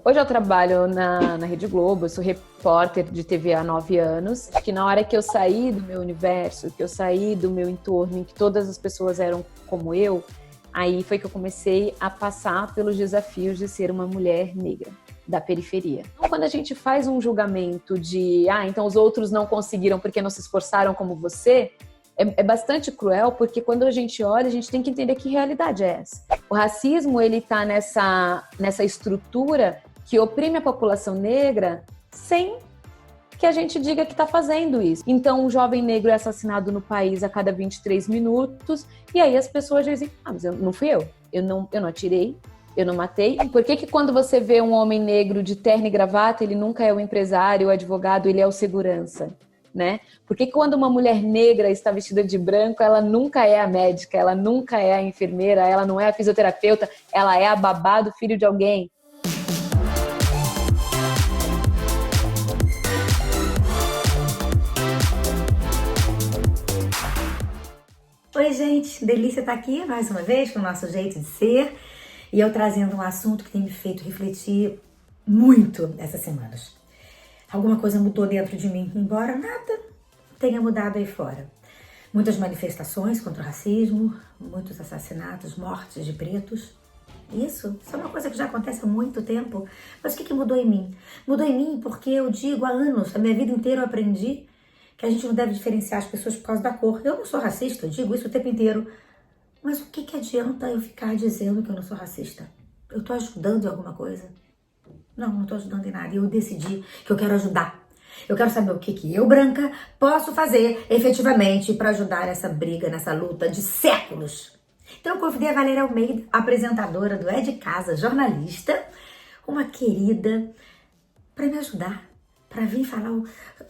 Hoje eu trabalho na Rede Globo, eu sou repórter de TV há 9 anos. Acho que na hora que eu saí do meu universo, que eu saí do meu entorno, em que todas as pessoas eram como eu, aí foi que eu comecei a passar pelos desafios de ser uma mulher negra da periferia. Então, quando a gente faz um julgamento de, então os outros não conseguiram porque não se esforçaram como você, é bastante cruel, porque quando a gente olha, a gente tem que entender que realidade é essa. O racismo, ele tá nessa estrutura que oprime a população negra sem que a gente diga que está fazendo isso. Então, um jovem negro é assassinado no país a cada 23 minutos, e aí as pessoas dizem, mas não fui eu não atirei, eu não matei. Por que quando você vê um homem negro de terno e gravata, ele nunca é o empresário, o advogado, ele é o segurança? Né? Por que quando uma mulher negra está vestida de branco, ela nunca é a médica, ela nunca é a enfermeira, ela não é a fisioterapeuta, ela é a babá do filho de alguém? Oi, gente, delícia estar aqui mais uma vez com o nosso jeito de ser e eu trazendo um assunto que tem me feito refletir muito essas semanas. Alguma coisa mudou dentro de mim, embora nada tenha mudado aí fora. Muitas manifestações contra o racismo, muitos assassinatos, mortes de pretos. Isso é uma coisa que já acontece há muito tempo. Mas o que mudou em mim? Mudou em mim porque eu digo há anos, a minha vida inteira eu aprendi que a gente não deve diferenciar as pessoas por causa da cor. Eu não sou racista, eu digo isso o tempo inteiro. Mas o que adianta eu ficar dizendo que eu não sou racista? Eu tô ajudando em alguma coisa? Não tô ajudando em nada. E eu decidi que eu quero ajudar. Eu quero saber o que eu, branca, posso fazer efetivamente para ajudar nessa briga, nessa luta de séculos. Então eu convidei a Valéria Almeida, apresentadora do É de Casa, jornalista, uma querida, para me ajudar, para vir falar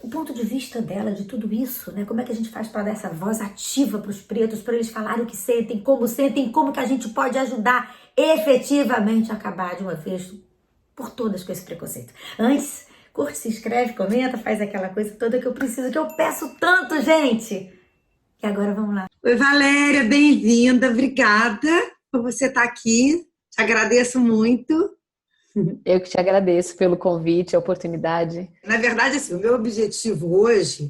o ponto de vista dela de tudo isso, né? Como é que a gente faz para dar essa voz ativa para os pretos, para eles falarem o que sentem, como que a gente pode ajudar efetivamente a acabar de uma vez por todas com esse preconceito. Antes, curte, se inscreve, comenta, faz aquela coisa toda que eu preciso, que eu peço tanto, gente. E agora vamos lá. Oi, Valéria, bem-vinda, obrigada por você estar aqui, te agradeço muito. Eu que te agradeço pelo convite, a oportunidade. Na verdade, assim, o meu objetivo hoje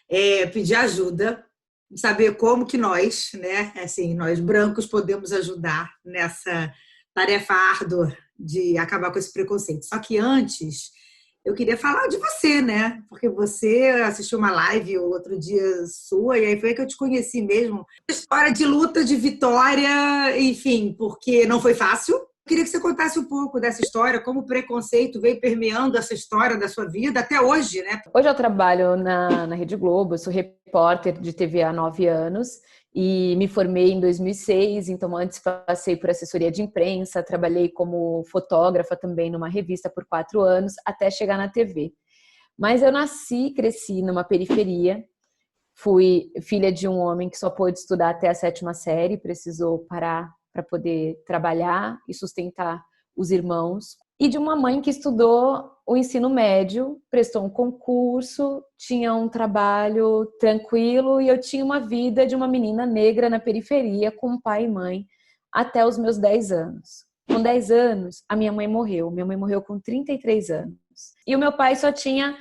é pedir ajuda, saber como que nós, né, assim, nós brancos podemos ajudar nessa tarefa árdua de acabar com esse preconceito. Só que antes, eu queria falar de você, né? Porque você assistiu uma live outro dia sua, e aí foi que eu te conheci mesmo. História de luta, de vitória, enfim, porque não foi fácil. Eu queria que você contasse um pouco dessa história, como o preconceito veio permeando essa história da sua vida até hoje, né? Hoje eu trabalho na Rede Globo, eu sou repórter de TV há 9 anos e me formei em 2006, então antes passei por assessoria de imprensa, trabalhei como fotógrafa também numa revista por 4 anos, até chegar na TV. Mas eu nasci, cresci numa periferia, fui filha de um homem que só pôde estudar até a 7ª série, precisou parar para poder trabalhar e sustentar os irmãos. E de uma mãe que estudou o ensino médio, prestou um concurso, tinha um trabalho tranquilo e eu tinha uma vida de uma menina negra na periferia com pai e mãe até os meus 10 anos. Com 10 anos, a minha mãe morreu. Minha mãe morreu com 33 anos. E o meu pai só tinha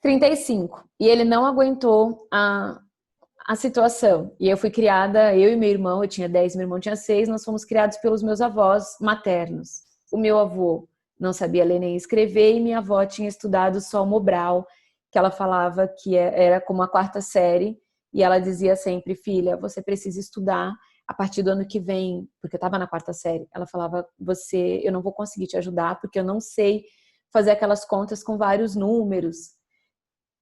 35. E ele não aguentou a situação. E eu fui criada, eu e meu irmão, eu tinha 10, meu irmão tinha 6, nós fomos criados pelos meus avós maternos. O meu avô não sabia ler nem escrever e minha avó tinha estudado só o Mobral, que ela falava que era como a 4ª série, e ela dizia sempre, filha, você precisa estudar a partir do ano que vem, porque eu estava na 4ª série. Ela falava, eu não vou conseguir te ajudar porque eu não sei fazer aquelas contas com vários números.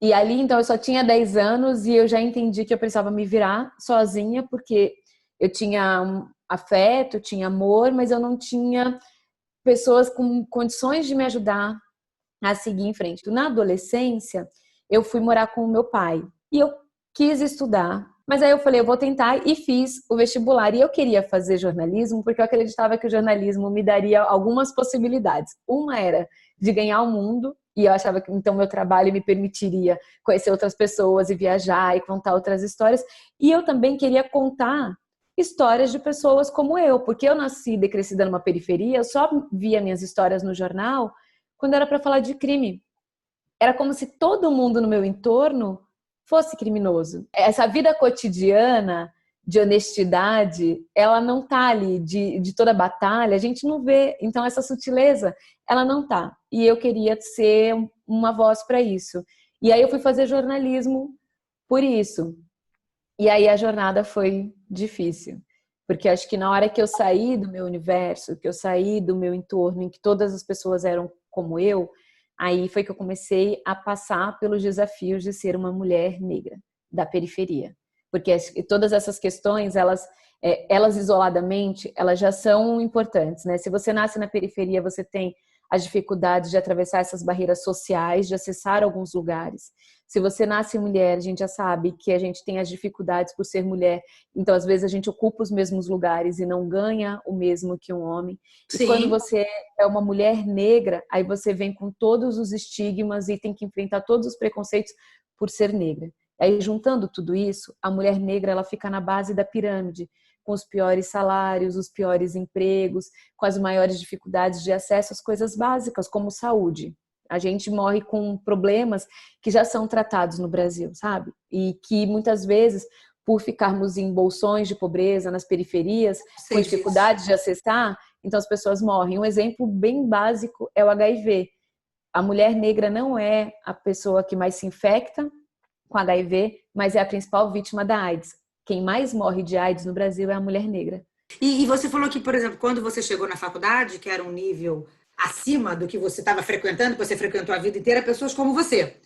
E ali, então, eu só tinha 10 anos e eu já entendi que eu precisava me virar sozinha, porque eu tinha afeto, tinha amor, mas eu não tinha pessoas com condições de me ajudar a seguir em frente. Na adolescência, eu fui morar com o meu pai e eu quis estudar, mas aí eu falei, eu vou tentar e fiz o vestibular. E eu queria fazer jornalismo porque eu acreditava que o jornalismo me daria algumas possibilidades. Uma era de ganhar o mundo, e eu achava que então meu trabalho me permitiria conhecer outras pessoas e viajar e contar outras histórias. E eu também queria contar histórias de pessoas como eu, porque eu nasci decrescida numa periferia, eu só via minhas histórias no jornal quando era para falar de crime. Era como se todo mundo no meu entorno fosse criminoso. Essa vida cotidiana de honestidade, ela não tá ali, de toda batalha, a gente não vê. Então, essa sutileza, ela não tá. E eu queria ser uma voz para isso. E aí eu fui fazer jornalismo por isso. E aí a jornada foi difícil. Porque acho que na hora que eu saí do meu universo, que eu saí do meu entorno, em que todas as pessoas eram como eu, aí foi que eu comecei a passar pelos desafios de ser uma mulher negra da periferia. Porque todas essas questões, elas isoladamente, elas já são importantes, né? Se você nasce na periferia, você tem as dificuldades de atravessar essas barreiras sociais, de acessar alguns lugares. Se você nasce mulher, a gente já sabe que a gente tem as dificuldades por ser mulher, então às vezes a gente ocupa os mesmos lugares e não ganha o mesmo que um homem. Sim. E quando você é uma mulher negra, aí você vem com todos os estigmas e tem que enfrentar todos os preconceitos por ser negra. Aí, juntando tudo isso, a mulher negra ela fica na base da pirâmide, com os piores salários, os piores empregos, com as maiores dificuldades de acesso às coisas básicas, como saúde. A gente morre com problemas que já são tratados no Brasil, sabe? E que muitas vezes, por ficarmos em bolsões de pobreza, nas periferias, com dificuldade de acessar, então as pessoas morrem. Um exemplo bem básico é o HIV. A mulher negra não é a pessoa que mais se infecta com HIV, mas é a principal vítima da AIDS. Quem mais morre de AIDS no Brasil é a mulher negra. E você falou que, por exemplo, quando você chegou na faculdade, que era um nível acima do que você estava frequentando, que você frequentou a vida inteira, pessoas como você.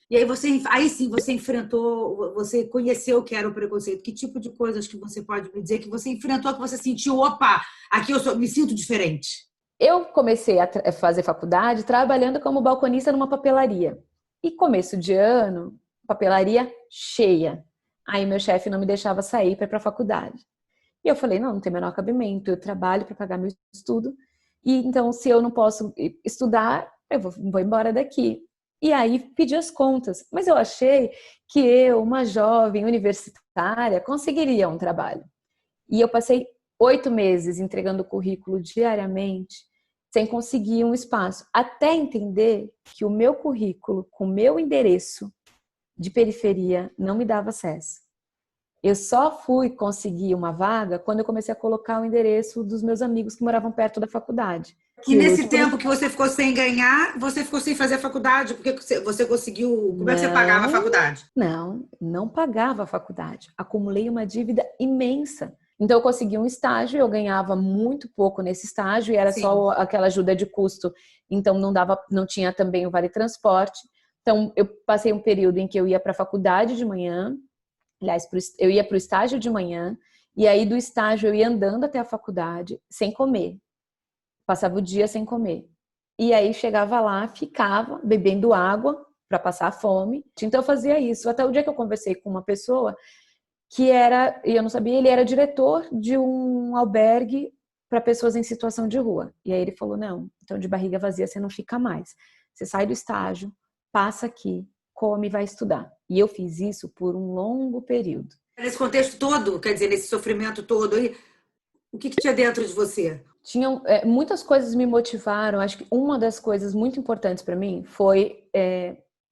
E aí sim você enfrentou, você conheceu o que era o preconceito. Que tipo de coisas que você pode me dizer que você enfrentou, que você sentiu, opa, aqui me sinto diferente? Eu comecei a fazer faculdade trabalhando como balconista numa papelaria. E começo de ano, papelaria cheia. Aí meu chefe não me deixava sair para ir para a faculdade. E eu falei, não tem o menor cabimento, eu trabalho para pagar meu estudo. E então, se eu não posso estudar, eu vou embora daqui. E aí pedi as contas. Mas eu achei que eu, uma jovem universitária, conseguiria um trabalho. E eu passei 8 meses entregando o currículo diariamente, sem conseguir um espaço. Até entender que o meu currículo, com o meu endereço de periferia, não me dava acesso. Eu só fui conseguir uma vaga quando eu comecei a colocar o endereço dos meus amigos que moravam perto da faculdade. E nesse tempo que você ficou sem ganhar, você ficou sem fazer a faculdade? Porque você conseguiu... Como é que você pagava a faculdade? Não pagava a faculdade. Acumulei uma dívida imensa. Então eu consegui um estágio, eu ganhava muito pouco nesse estágio e era Sim. só aquela ajuda de custo. Então não tinha também o vale transporte. Então eu passei um período em que eu ia para a faculdade de manhã. Aliás, eu ia para o estágio de manhã e aí do estágio eu ia andando até a faculdade sem comer. Passava o dia sem comer. E aí chegava lá, ficava bebendo água para passar a fome. Então eu fazia isso. Até o dia que eu conversei com uma pessoa que era, e eu não sabia, ele era diretor de um albergue para pessoas em situação de rua. E aí ele falou, não, então de barriga vazia você não fica mais. Você sai do estágio, passa aqui, come e vai estudar. E eu fiz isso por um longo período. Nesse contexto todo, quer dizer, nesse sofrimento todo, o que tinha dentro de você? Tinham muitas coisas me motivaram. Acho que uma das coisas muito importantes para mim foi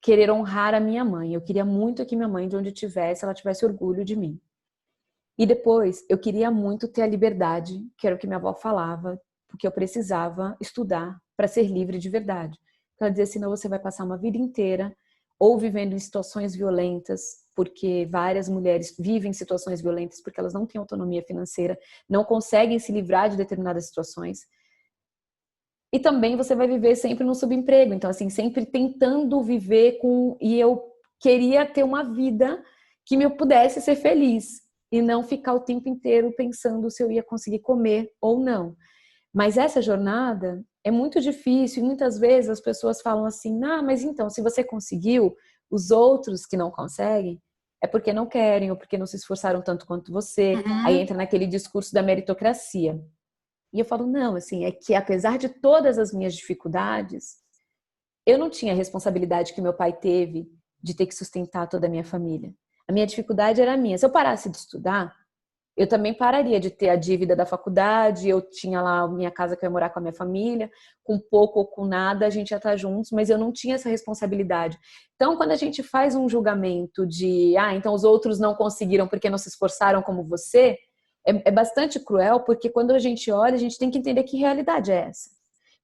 querer honrar a minha mãe. Eu queria muito que minha mãe, de onde estivesse, ela tivesse orgulho de mim. E depois, eu queria muito ter a liberdade, que era o que minha avó falava, porque eu precisava estudar para ser livre de verdade. Ela dizia, senão você vai passar uma vida inteira ou vivendo em situações violentas, porque várias mulheres vivem em situações violentas porque elas não têm autonomia financeira, não conseguem se livrar de determinadas situações. E também você vai viver sempre no subemprego. Então, assim, sempre tentando viver com... E eu queria ter uma vida que me pudesse ser feliz e não ficar o tempo inteiro pensando se eu ia conseguir comer ou não. Mas essa jornada é muito difícil e muitas vezes as pessoas falam assim, mas então, se você conseguiu, os outros que não conseguem, é porque não querem ou porque não se esforçaram tanto quanto você. Uhum. Aí entra naquele discurso da meritocracia. E eu falo, não, assim, é que apesar de todas as minhas dificuldades, eu não tinha a responsabilidade que meu pai teve de ter que sustentar toda a minha família. A minha dificuldade era minha. Se eu parasse de estudar, eu também pararia de ter a dívida da faculdade, eu tinha lá a minha casa que eu ia morar com a minha família, com pouco ou com nada a gente ia estar juntos, mas eu não tinha essa responsabilidade. Então, quando a gente faz um julgamento de, então os outros não conseguiram porque não se esforçaram como você, é bastante cruel, porque quando a gente olha, a gente tem que entender que realidade é essa.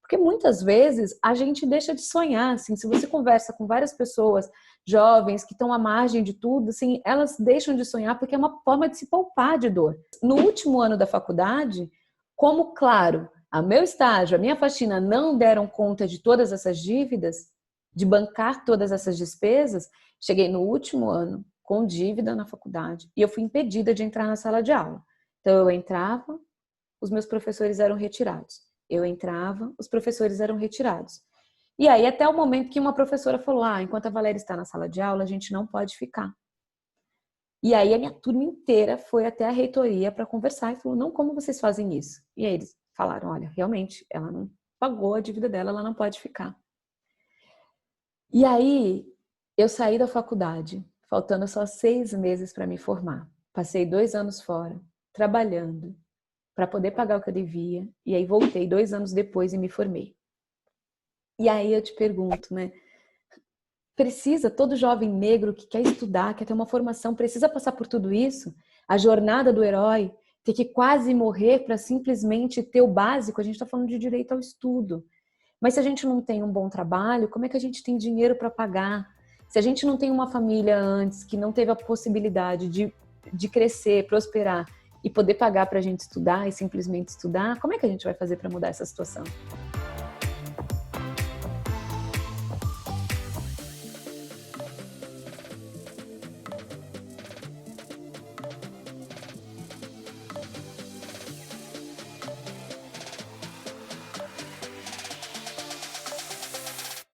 Porque muitas vezes a gente deixa de sonhar, assim, se você conversa com várias pessoas jovens que estão à margem de tudo, assim, elas deixam de sonhar porque é uma forma de se poupar de dor. No último ano da faculdade, como, claro, o meu estágio, a minha faxina não deram conta de todas essas dívidas, de bancar todas essas despesas, cheguei no último ano com dívida na faculdade e eu fui impedida de entrar na sala de aula. Então eu entrava, os meus professores eram retirados. Eu entrava, os professores eram retirados. E aí, até o momento que uma professora falou, enquanto a Valéria está na sala de aula, a gente não pode ficar. E aí, a minha turma inteira foi até a reitoria para conversar e falou, não, como vocês fazem isso? E aí, eles falaram, olha, realmente, ela não pagou a dívida dela, ela não pode ficar. E aí, eu saí da faculdade, faltando só 6 meses para me formar. Passei 2 anos fora, trabalhando, para poder pagar o que eu devia, e aí voltei 2 anos depois e me formei. E aí eu te pergunto, né? Precisa, todo jovem negro que quer estudar, quer ter uma formação, precisa passar por tudo isso? A jornada do herói, ter que quase morrer para simplesmente ter o básico? A gente está falando de direito ao estudo. Mas se a gente não tem um bom trabalho, como é que a gente tem dinheiro para pagar? Se a gente não tem uma família antes que não teve a possibilidade de crescer, prosperar, e poder pagar para a gente estudar e simplesmente estudar, como é que a gente vai fazer para mudar essa situação?